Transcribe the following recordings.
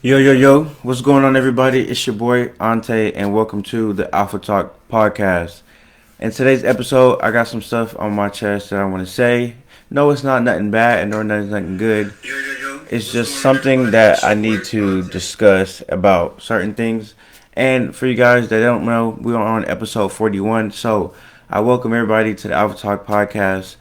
Yo, yo, yo, what's going on, everybody? It's your boy, Onte, and welcome to the Alpha Talk podcast. In today's episode, I got some stuff on my chest that I want to say. No, it's not nothing bad, and nor nothing good. It's just something that I need to discuss about certain things. And for you guys that don't know, we are on episode 41, so I welcome everybody to the Alpha Talk podcast.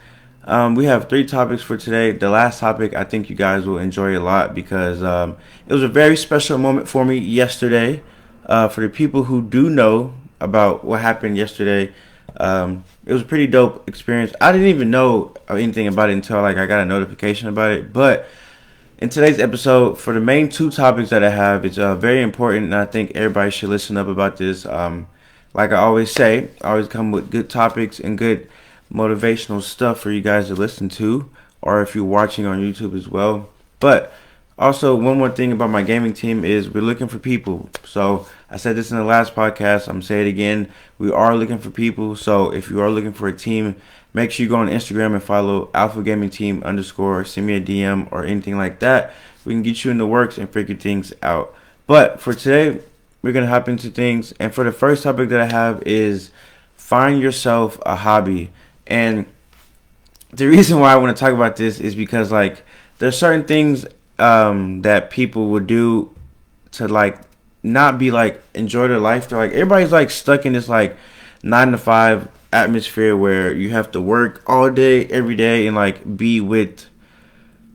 We have three topics for today. The last topic I think you guys will enjoy a lot because it was a very special moment for me yesterday. For the people who do know about what happened yesterday, it was a pretty dope experience. I didn't even know anything about it until like I got a notification about it. But in today's episode, for the main two topics that I have, it's very important, and I think everybody should listen up about this. Like I always say, I always come with good topics and good motivational stuff for you guys to listen to, or if you're watching on YouTube as well. But also, one more thing about my gaming team is we're looking for people. So I said this in the last podcast. I'm saying it again. We are looking for people. So if you are looking for a team, make sure you go on Instagram and follow Alpha Gaming Team _ send me a DM or anything like that. We can get you in the works and figure things out. But for today, we're gonna hop into things. And for the first topic that I have is find yourself a hobby. And the reason why I want to talk about this is because like there's certain things that people would do to like not be like enjoy their life. They're like everybody's like stuck in this like 9 to 5 atmosphere where you have to work all day every day and like be with,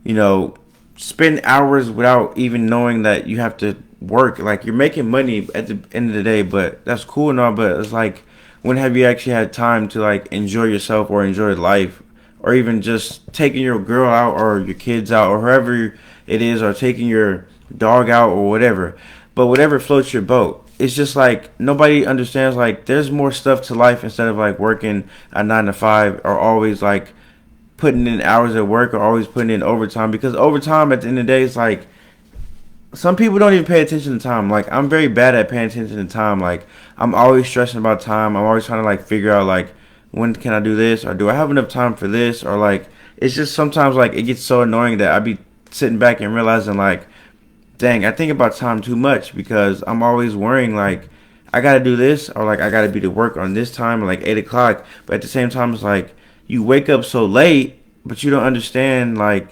you know, spend hours without even knowing that you have to work. Like you're making money at the end of the day, but that's cool and all, but it's like when have you actually had time to like enjoy yourself or enjoy life, or even just taking your girl out or your kids out or whoever it is, or taking your dog out or whatever. But whatever floats your boat. It's just like nobody understands like there's more stuff to life instead of like working a 9 to 5 or always like putting in hours at work or always putting in overtime, because overtime at the end of the day is like some people don't even pay attention to time. Like I'm very bad at paying attention to time. Like I'm always stressing about time. I'm always trying to like figure out like when can I do this, or do I have enough time for this, or like it's just sometimes like it gets so annoying that I be sitting back and realizing like, dang, I think about time too much because I'm always worrying like I gotta do this or like I gotta be to work on this time like 8 o'clock. But at the same time, it's like you wake up so late, but you don't understand like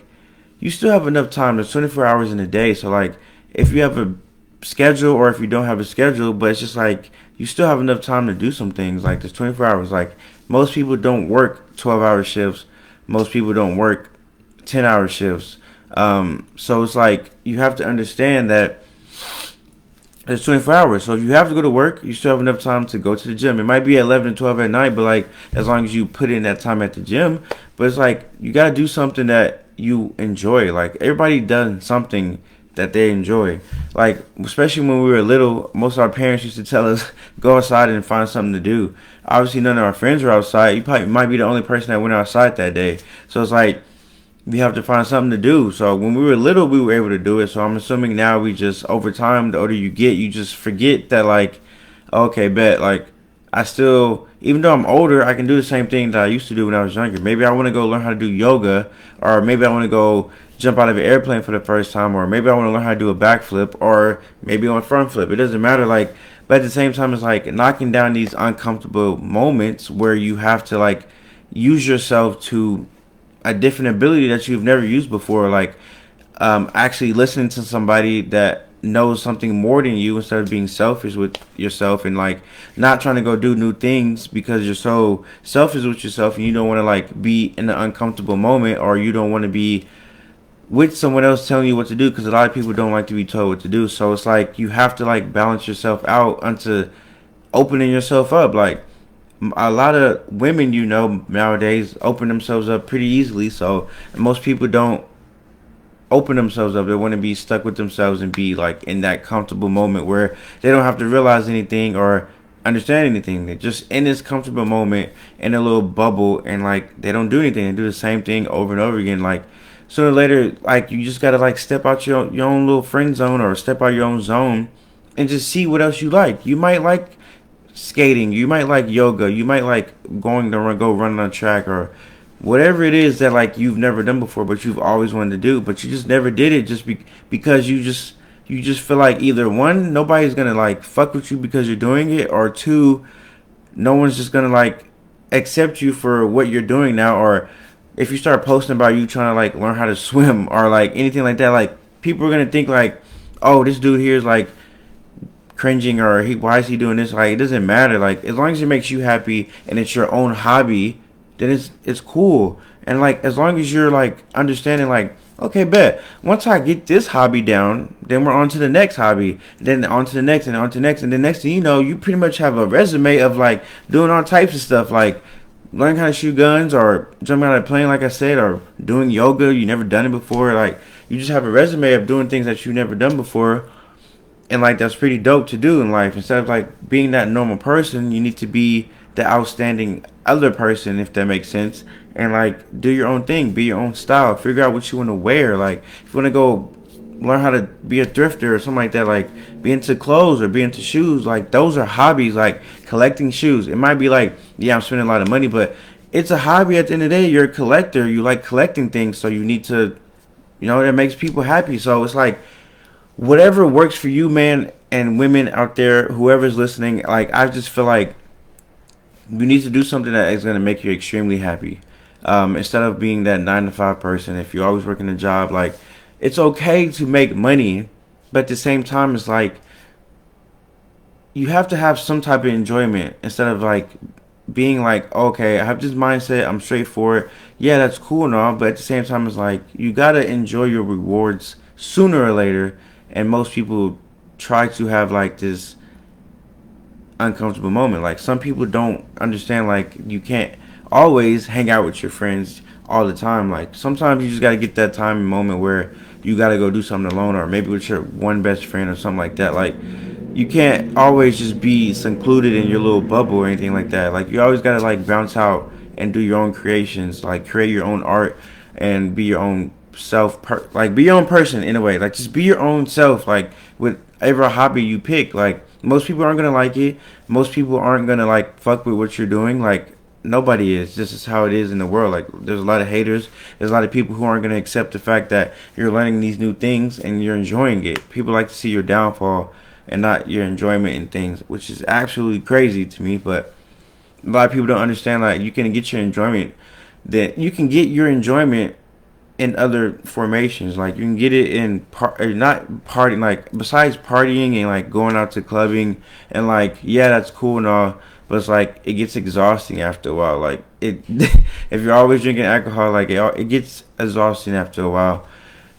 you still have enough time. There's 24 hours in a day, so like if you have a schedule or if you don't have a schedule, but it's just like you still have enough time to do some things. Like there's 24 hours. Like most people don't work 12-hour shifts. Most people don't work 10-hour shifts. So it's like you have to understand that it's 24 hours. So if you have to go to work, you still have enough time to go to the gym. It might be at 11 and 12 at night, but like as long as you put in that time at the gym. But it's like you got to do something that you enjoy. Like everybody does something that they enjoy. Like especially when we were little, most of our parents used to tell us go outside and find something to do. Obviously, none of our friends were outside. You probably might be the only person that went outside that day. So it's like we have to find something to do. So when we were little, we were able to do it. So I'm assuming now we just over time, the older you get, you just forget that like, okay, bet like I still, even though I'm older, I can do the same thing that I used to do when I was younger. Maybe I want to go learn how to do yoga, or maybe I want to go jump out of an airplane for the first time, or maybe I want to learn how to do a backflip, or maybe on a front flip. It doesn't matter. Like, but at the same time, it's like knocking down these uncomfortable moments where you have to like use yourself to a different ability that you've never used before. Like, actually listening to somebody that knows something more than you instead of being selfish with yourself and like not trying to go do new things because you're so selfish with yourself and you don't want to like be in an uncomfortable moment, or you don't want to be with someone else telling you what to do, because a lot of people don't like to be told what to do. So it's like you have to like balance yourself out onto opening yourself up. Like a lot of women, you know, nowadays open themselves up pretty easily. So most people don't open themselves up. They want to be stuck with themselves and be like in that comfortable moment where they don't have to realize anything or understand anything. They're just in this comfortable moment in a little bubble, and like they don't do anything. They do the same thing over and over again. Like sooner or later, like you just gotta like step out your own little friend zone, or step out your own zone and just see what else you like. You might like skating, you might like yoga, you might like going to go run on a track, or whatever it is that like you've never done before but you've always wanted to do, but you just never did it just because you just you just feel like either one, nobody's gonna like fuck with you because you're doing it, or two, no one's just gonna like accept you for what you're doing now. Or if you start posting about you trying to like learn how to swim or like anything like that, like people are gonna think like, oh, this dude here is like cringing, or why is he doing this? Like, it doesn't matter. Like, as long as it makes you happy and it's your own hobby, then it's cool. And like, as long as you're like understanding, like, okay, bet once I get this hobby down, then we're on to the next hobby, then on to the next, and on to the next, and then next thing you know, you pretty much have a resume of like doing all types of stuff, like learning how to shoot guns, or jumping out of a plane, like I said, or doing yoga. You never done it before. Like, you just have a resume of doing things that you never done before. And like, that's pretty dope to do in life. Instead of like being that normal person, you need to be the outstanding other person, if that makes sense. And like, do your own thing, be your own style, figure out what you want to wear. Like, if you want to go learn how to be a thrifter or something like that, like be into clothes or be into shoes, like those are hobbies. Like collecting shoes, it might be like, yeah, I'm spending a lot of money, but it's a hobby. At the end of the day, you're a collector, you like collecting things, so you need to, that makes people happy. So it's like, whatever works for you, man, and women out there, whoever's listening, like, I just feel like you need to do something that is going to make you extremely happy. Instead of being that 9 to 5 person, if you're always working a job, like, it's okay to make money, but at the same time, it's like, you have to have some type of enjoyment instead of like being like, okay, I have this mindset, I'm straightforward. Yeah, that's cool and all, but at the same time, it's like, you got to enjoy your rewards sooner or later. And most people try to have like this uncomfortable moment. Like, some people don't understand, like, you can't always hang out with your friends all the time. Like, sometimes you just gotta get that time and moment where you gotta go do something alone, or maybe with your one best friend or something like that. Like, you can't always just be secluded in your little bubble or anything like that. Like, you always gotta like bounce out and do your own creations, like create your own art and be your own like be your own person in a way. Like, just be your own self. Like, with every hobby you pick, like, most people aren't gonna like it, most people aren't gonna like fuck with what you're doing. Like, nobody is. This is how it is in the world. Like, there's a lot of haters, there's a lot of people who aren't gonna accept the fact that you're learning these new things and you're enjoying it. People like to see your downfall and not your enjoyment in things, which is absolutely crazy to me. But a lot of people don't understand, like, you can get your enjoyment, that you can get your enjoyment in other formations. Like, you can get it in not partying, like, besides partying and like going out to clubbing, and like, yeah, that's cool and all, but it's like, it gets exhausting after a while. Like, it if you're always drinking alcohol, like, it gets exhausting after a while.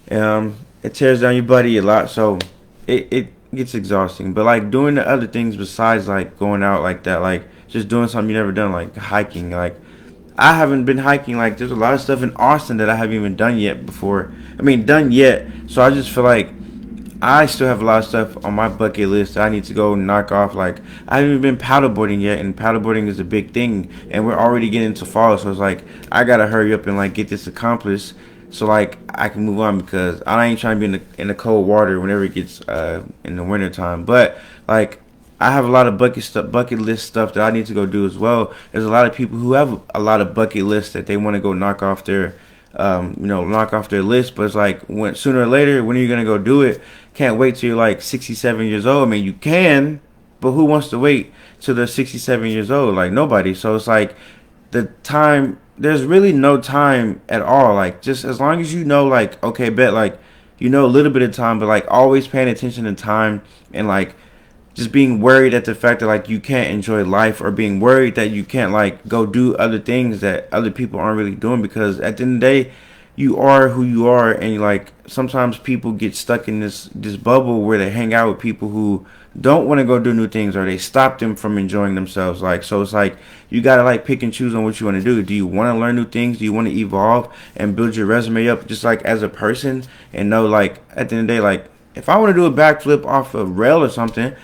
It tears down your body a lot, so it gets exhausting. But like, doing the other things besides like going out like that, like just doing something you never done, like hiking. Like, I haven't been hiking. Like, there's a lot of stuff in Austin that I haven't even done yet before. I mean, done yet. So I just feel like I still have a lot of stuff on my bucket list that I need to go knock off. Like, I haven't even been paddleboarding yet, and paddleboarding is a big thing, and we're already getting into fall. So it's like, I gotta hurry up and like get this accomplished, so like I can move on, because I ain't trying to be in the cold water whenever it gets in the winter time. But like, I have a lot of bucket list stuff that I need to go do as well. There's a lot of people who have a lot of bucket lists that they want to go knock off their, knock off their list. But it's like, when sooner or later, when are you gonna go do it? Can't wait till you're like 67 years old. I mean, you can, but who wants to wait till they're 67 years old? Like, nobody. So it's like, the time, there's really no time at all. Like, just as long as you know, like, okay, bet, like, a little bit of time, but like always paying attention to time, and like just being worried at the fact that like you can't enjoy life, or being worried that you can't like go do other things that other people aren't really doing. Because at the end of the day, you are who you are, and like, sometimes people get stuck in this bubble where they hang out with people who don't want to go do new things, or they stop them from enjoying themselves. Like, so it's like, you gotta like pick and choose on what you want to do. Do you want to learn new things? Do you want to evolve and build your resume up just like as a person, and know, like, at the end of the day, like, if I want to do a backflip off a rail or something,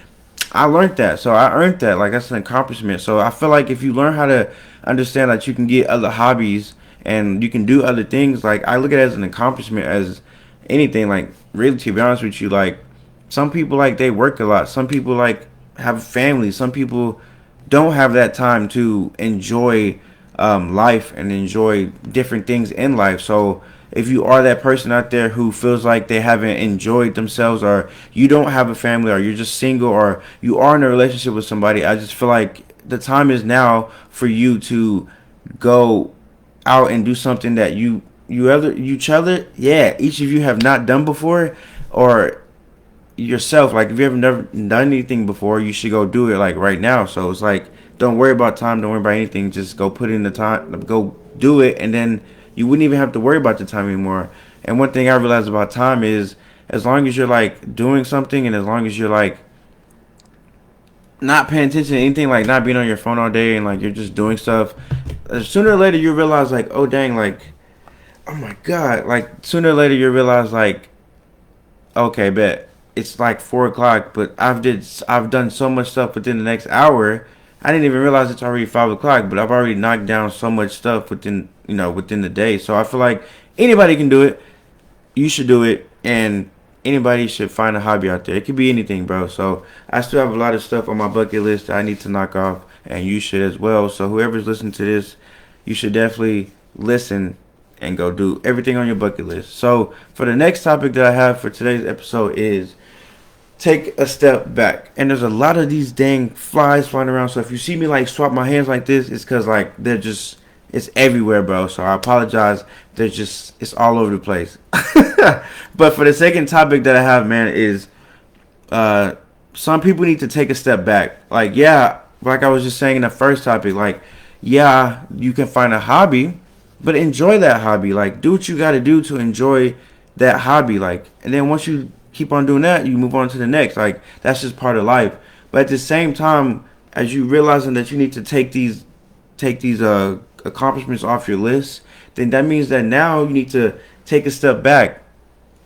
I learned that, so I earned that. Like, that's an accomplishment. So I feel like if you learn how to understand that you can get other hobbies and you can do other things, like, I look at it as an accomplishment as anything. Like, really, to be honest with you, like, some people, like, they work a lot. Some people like have families. Some people don't have that time to enjoy life and enjoy different things in life. So if you are that person out there who feels like they haven't enjoyed themselves, or you don't have a family, or you're just single, or you are in a relationship with somebody, I just feel like the time is now for you to go out and do something that each other, yeah, each of you have not done before, or yourself. Like if you haven't never done anything before, you should go do it like right now. So it's like, don't worry about time, don't worry about anything, just go put in the time, go do it, and then you wouldn't even have to worry about the time anymore. And one thing I realized about time is, as long as you're like doing something, and as long as you're like not paying attention to anything, like not being on your phone all day, and like you're just doing stuff, sooner or later you realize like, oh dang, like, oh my god, like sooner or later you realize like, okay, bet it's like 4 o'clock, but I've done so much stuff within the next hour. I didn't even realize it's already 5 o'clock, but I've already knocked down so much stuff within the day. So I feel like anybody can do it. You should do it, and anybody should find a hobby out there. It could be anything, bro. So I still have a lot of stuff on my bucket list that I need to knock off, and you should as well. So whoever's listening to this, you should definitely listen and go do everything on your bucket list. So for the next topic that I have for today's episode is take a step back. And there's a lot of these dang flies flying around. So if you see me like swap my hands like this, it's because like it's everywhere, bro. So I apologize. It's all over the place. But for the second topic that I have, man, is some people need to take a step back. Like, yeah, like I was just saying in the first topic, like, yeah, you can find a hobby, but enjoy that hobby. Like, do what you got to do to enjoy that hobby. Like, and then once you keep on doing that, you move on to the next. Like, that's just part of life. But at the same time, as you realizing that you need to take these accomplishments off your list, then that means that now you need to take a step back.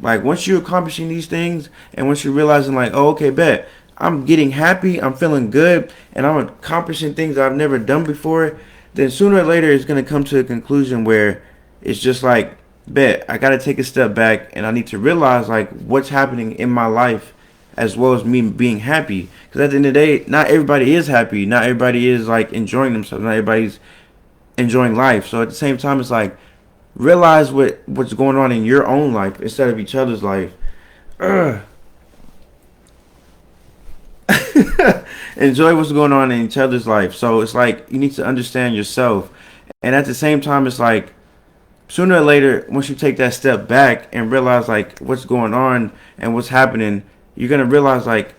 Like, once you're accomplishing these things, and once you're realizing like, oh, okay, bet I'm getting happy, I'm feeling good, and I'm accomplishing things that I've never done before, then sooner or later it's going to come to a conclusion where it's just like, bet I got to take a step back, and I need to realize like what's happening in my life, as well as me being happy. Because at the end of the day, not everybody is happy, not everybody is like enjoying themselves, not everybody's enjoying life. So at the same time, it's like, realize what's going on in your own life instead of each other's life. Enjoy what's going on in each other's life. So it's like, you need to understand yourself, and at the same time, it's like, sooner or later, once you take that step back and realize like what's going on and what's happening, you're gonna realize like,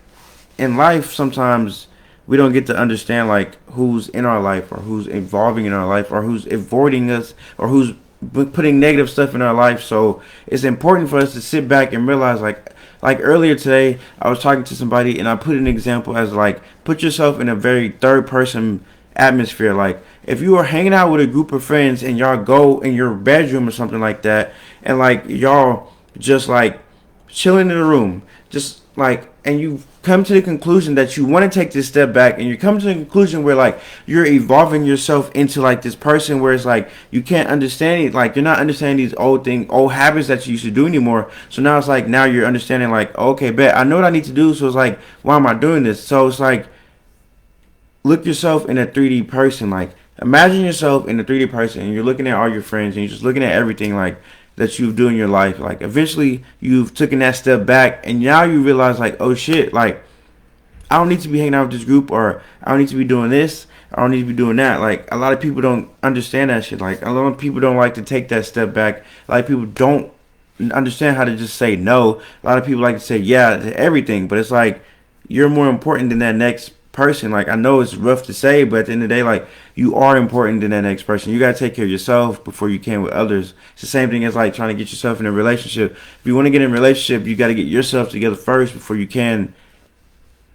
in life sometimes we don't get to understand like who's in our life, or who's involving in our life, or who's avoiding us, or who's putting negative stuff in our life. So it's important for us to sit back and realize like earlier today, I was talking to somebody, and I put an example as like, put yourself in a very third person atmosphere. Like, if you are hanging out with a group of friends and y'all go in your bedroom or something like that, and like y'all just like chilling in a room, just like, and you come to the conclusion that you want to take this step back, and you come to the conclusion where like you're evolving yourself into like this person where it's like you can't understand it, like you're not understanding these old habits that you used to do anymore. So now it's like, now you're understanding like, okay, bet I know what I need to do. So it's like, why am I doing this? So it's like, look yourself in a 3D person. Like, imagine yourself in a 3D person, and you're looking at all your friends, and you're just looking at everything like that you do in your life. Like, eventually you've taken that step back, and now you realize like, oh shit, like I don't need to be hanging out with this group, or I don't need to be doing this, I don't need to be doing that. Like, a lot of people don't understand that shit. Like, a lot of people don't like to take that step back. A lot of people don't understand how to just say no. A lot of people like to say yeah to everything, but it's like, you're more important than that next person. Like, I know it's rough to say, but at the end of the day, like, you are important than that next person. You gotta take care of yourself before you can with others. It's the same thing as like trying to get yourself in a relationship. If you want to get in a relationship, you got to get yourself together first before you can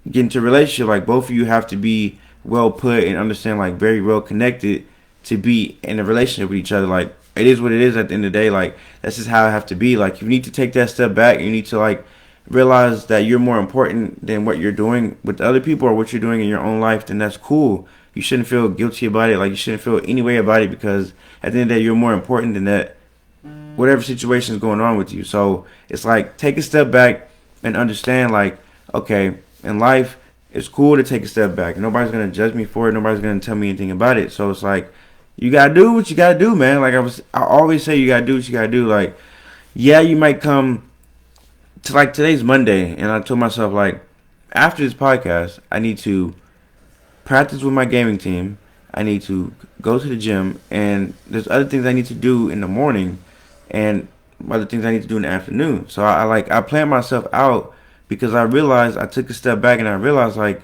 get into a relationship. Like, both of you have to be well put and understand, like, very well connected to be in a relationship with each other. Like, it is what it is at the end of the day. Like, that's just how it have to be. Like, you need to take that step back. You need to like realize that you're more important than what you're doing with other people, or what you're doing in your own life. Then that's cool. You shouldn't feel guilty about it. Like, you shouldn't feel any way about it, because at the end of the day, you're more important than that, whatever situation is going on with you. So it's like, take a step back and understand like, okay, in life, it's cool to take a step back. Nobody's going to judge me for it. Nobody's going to tell me anything about it. So it's like, you gotta do what you gotta do, man. Like I always say, you gotta do what you gotta do. Like, yeah, you might come to like today's Monday, and I told myself like, after this podcast, I need to practice with my gaming team. I need to go to the gym, and there's other things I need to do in the morning, and other things I need to do in the afternoon. So I plan myself out because I realized I took a step back and I realized like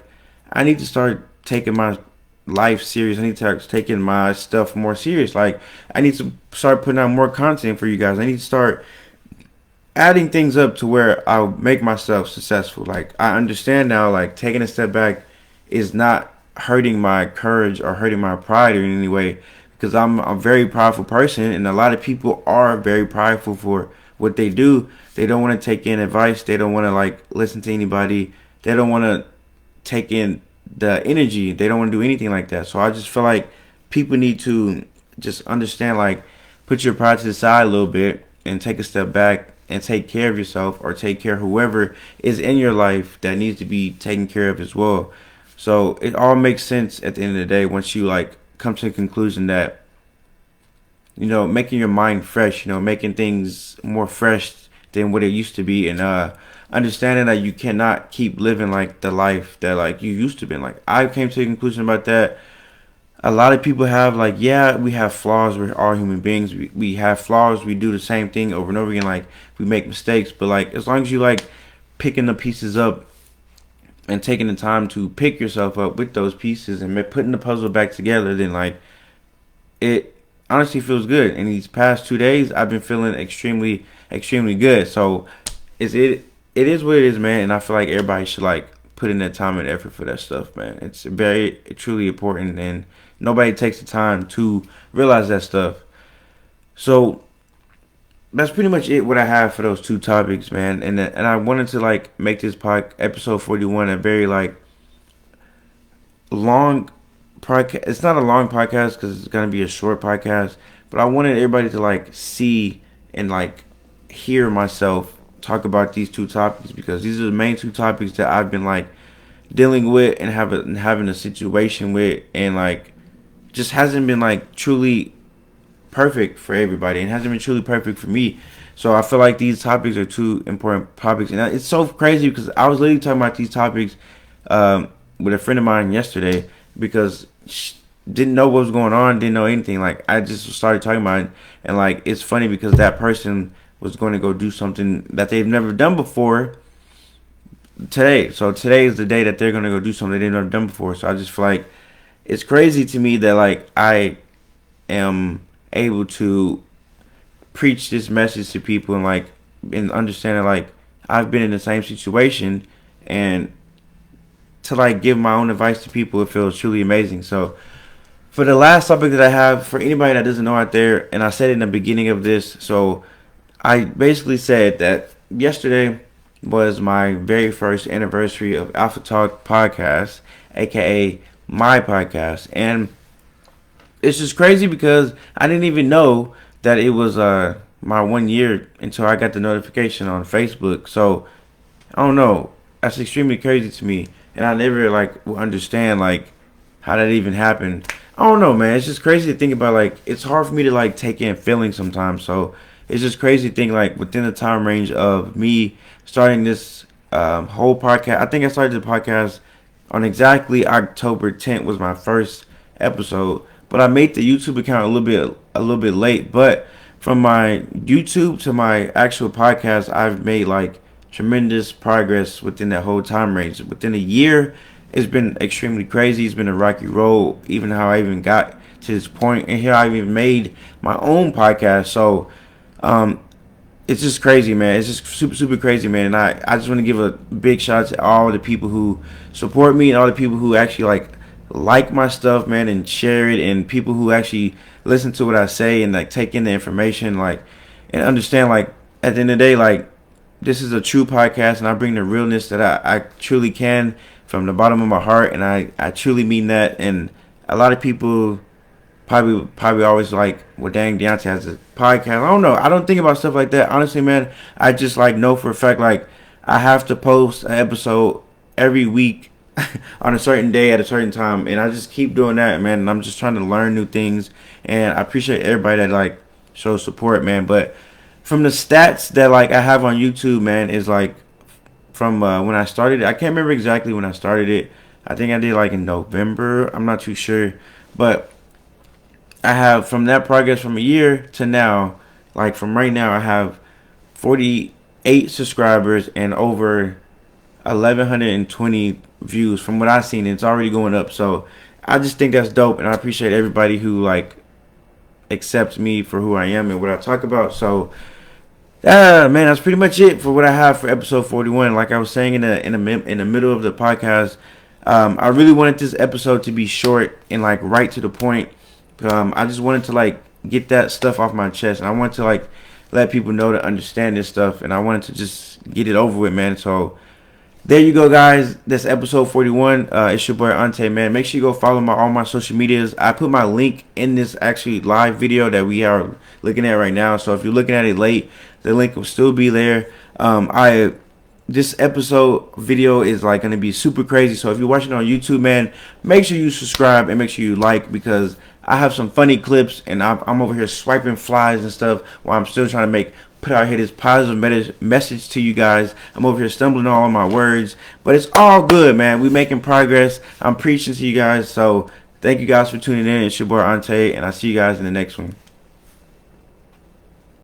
I need to start taking my life serious. I need to start taking my stuff more serious. Like I need to start putting out more content for you guys. I need to start adding things up to where I'll make myself successful. Like I understand now, like taking a step back is not hurting my courage or hurting my pride in any way, because I'm a very prideful person, and a lot of people are very prideful for what they do. They don't want to take in advice. They don't want to like listen to anybody. They don't want to take in the energy. They don't want to do anything like that. So I just feel like people need to just understand, like, put your pride to the side a little bit and take a step back and take care of yourself, or take care of whoever is in your life that needs to be taken care of as well. So it all makes sense at the end of the day once you like come to the conclusion that, you know, making your mind fresh, you know, making things more fresh than what it used to be, and understanding that you cannot keep living like the life that like you used to be. Like I came to the conclusion about that. A lot of people have like, yeah, we have flaws. We're all human beings. We have flaws. We do the same thing over and over again. Like we make mistakes, but like as long as you like picking the pieces up and taking the time to pick yourself up with those pieces and putting the puzzle back together, then like it honestly feels good. And these past 2 days, I've been feeling extremely good. So it is what it is, man. And I feel like everybody should like put in that time and effort for that stuff, man. It's very truly important, and nobody takes the time to realize that stuff. So that's pretty much it. What I have for those two topics, man. And I wanted to like make this episode 41 a very like long podcast. It's not a long podcast because it's gonna be a short podcast, but I wanted everybody to like see and like hear myself talk about these two topics, because these are the main two topics that I've been like dealing with and having a situation with, and like just hasn't been like truly perfect for everybody, and hasn't been truly perfect for me. So I feel like these topics are two important topics, and it's so crazy because I was literally talking about these topics with a friend of mine yesterday, because she didn't know what was going on, didn't know anything. Like I just started talking about it, and like it's funny because that person was going to go do something that they've never done before today. So today is the day that they're going to go do something they've never done before. So I just feel like it's crazy to me that like I am able to preach this message to people, and like and understanding like I've been in the same situation, and to like give my own advice to people, it feels truly amazing. So for the last topic that I have, for anybody that doesn't know out there, and I said it in the beginning of this, so I basically said that yesterday was my very first anniversary of Alpha Talk podcast, aka my podcast, and it's just crazy because I didn't even know that it was my 1 year until I got the notification on Facebook. So I don't know, that's extremely crazy to me, and I never like will understand like how that even happened. I don't know, man. It's just crazy to think about. Like it's hard for me to like take in feelings sometimes. So it's just crazy to think like within the time range of me starting this whole podcast. I think I started the podcast on exactly October 10th was my first episode, but I made the YouTube account a little bit late. But from my YouTube to my actual podcast, I've made like tremendous progress within that whole time range. Within a year, it's been extremely crazy. It's been a rocky road, even how I even got to this point, and here I even made my own podcast. So it's just crazy, man. It's just super crazy, man. And I just want to give a big shout out to all the people who support me, and all the people who actually like my stuff, man, and share it, and people who actually listen to what I say and like take in the information, like, and understand, like, at the end of the day, like, this is a true podcast, and I bring the realness that I truly can from the bottom of my heart, and I truly mean that. And a lot of people probably always like, well, dang, Deontay has a podcast. I don't know. I don't think about stuff like that. Honestly, man, I just like know for a fact, like, I have to post an episode every week. on a certain day at a certain time, and I just keep doing that, man. And I'm just trying to learn new things, and I appreciate everybody that like shows support, man. But from the stats that like I have on YouTube, man, is like from when I started it. I can't remember exactly when I started it. I think I did like in November. I'm not too sure, but I have from that progress from a year to now, like from right now, I have 48 subscribers and over 1120 views. From what I've seen, it's already going up. So I just think that's dope, and I appreciate everybody who like accepts me for who I am and what I talk about. So man, that's pretty much it for what I have for episode 41. Like I was saying in the middle of the podcast, I really wanted this episode to be short and like right to the point. I just wanted to like get that stuff off my chest, and I wanted to like let people know to understand this stuff, and I wanted to just get it over with, man. So there you go, guys. That's episode 41. It's your boy Onte, man. Make sure you go follow all my social medias. I put my link in this actually live video that we are looking at right now. So if you're looking at it late, the link will still be there. This episode video is like going to be super crazy. So if you're watching on YouTube, man, make sure you subscribe and make sure you like, because I have some funny clips, and I'm over here swiping flies and stuff while I'm still trying to put out here this positive message to you guys. I'm over here stumbling all on my words, but it's all good, man. We're making progress. I'm preaching to you guys. So thank you guys for tuning in. It's your boy Onte, and I'll see you guys in the next one.